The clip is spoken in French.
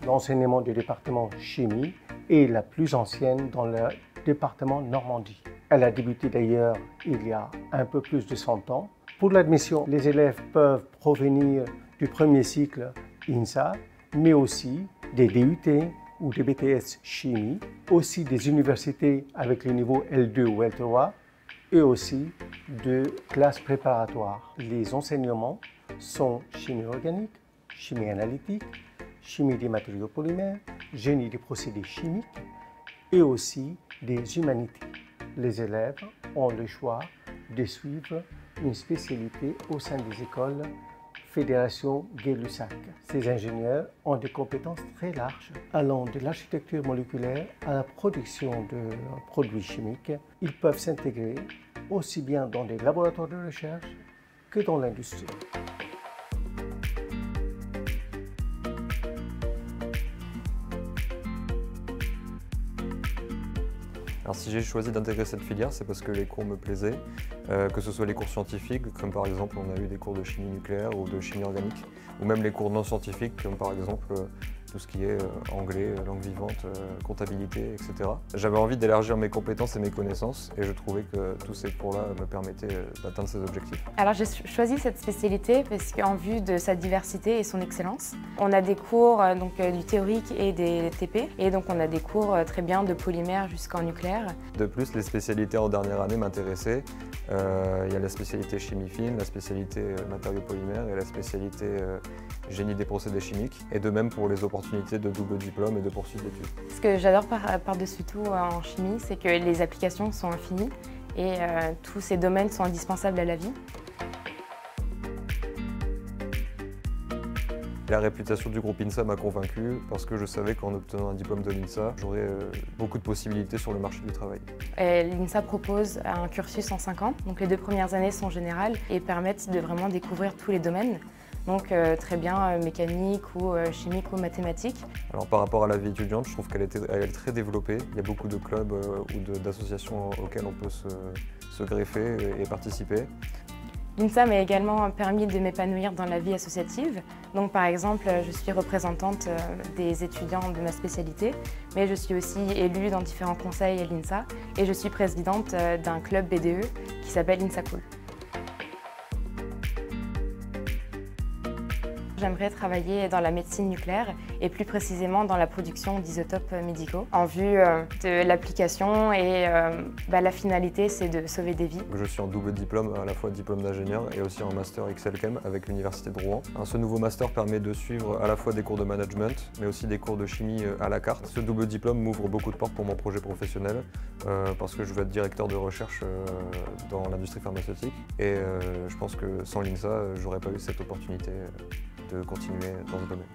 l'enseignement du département chimie est la plus ancienne dans le département Normandie. Elle a débuté d'ailleurs il y a un peu plus de 100 ans. Pour l'admission, les élèves peuvent provenir du premier cycle INSA, mais aussi des DUT ou des BTS chimie, aussi des universités avec le niveau L2 ou L3 et aussi de classes préparatoires. Les enseignements sont chimie organique, chimie analytique, chimie des matériaux polymères, génie des procédés chimiques et aussi des humanités. Les élèves ont le choix de suivre une spécialité au sein des écoles Fédération Gay-Lussac. Ces ingénieurs ont des compétences très larges, allant de l'architecture moléculaire à la production de produits chimiques. Ils peuvent s'intégrer aussi bien dans des laboratoires de recherche que dans l'industrie. Alors si j'ai choisi d'intégrer cette filière, c'est parce que les cours me plaisaient, que ce soit les cours scientifiques, comme par exemple on a eu des cours de chimie nucléaire ou de chimie organique, ou même les cours non scientifiques, comme par exemple tout ce qui est anglais, langue vivante, comptabilité, etc. J'avais envie d'élargir mes compétences et mes connaissances, et je trouvais que tous ces cours-là me permettaient d'atteindre ces objectifs. Alors j'ai choisi cette spécialité parce qu'en vue de sa diversité et son excellence, on a des cours du théorique et des TP, et donc on a des cours très bien de polymère jusqu'en nucléaire. De plus, les spécialités en dernière année m'intéressaient. Il y a la spécialité chimie fine, la spécialité matériaux polymères et la spécialité génie des procédés chimiques, et de même pour les opportunités de double diplôme et de poursuite d'études. Ce que j'adore par-dessus tout en chimie, c'est que les applications sont infinies et tous ces domaines sont indispensables à la vie. La réputation du groupe INSA m'a convaincu parce que je savais qu'en obtenant un diplôme de l'INSA, j'aurais beaucoup de possibilités sur le marché du travail. L'INSA propose un cursus en 5 ans, donc les 2 premières années sont générales et permettent de vraiment découvrir tous les domaines. Donc très bien mécanique ou chimique ou mathématiques. Alors par rapport à la vie étudiante, je trouve qu'elle est très développée. Il y a beaucoup de clubs ou d'associations auxquelles on peut se greffer et participer. L'INSA m'a également permis de m'épanouir dans la vie associative. Donc par exemple, je suis représentante des étudiants de ma spécialité, mais je suis aussi élue dans différents conseils à l'INSA et je suis présidente d'un club BDE qui s'appelle INSA Cool. J'aimerais travailler dans la médecine nucléaire et plus précisément dans la production d'isotopes médicaux. En vue de l'application et la finalité, c'est de sauver des vies. Je suis en double diplôme, à la fois diplôme d'ingénieur et aussi en master XLChem avec l'Université de Rouen. Ce nouveau master permet de suivre à la fois des cours de management mais aussi des cours de chimie à la carte. Ce double diplôme m'ouvre beaucoup de portes pour mon projet professionnel parce que je vais être directeur de recherche dans l'industrie pharmaceutique et je pense que sans l'INSA, j'aurais pas eu cette opportunité de continuer dans ce domaine.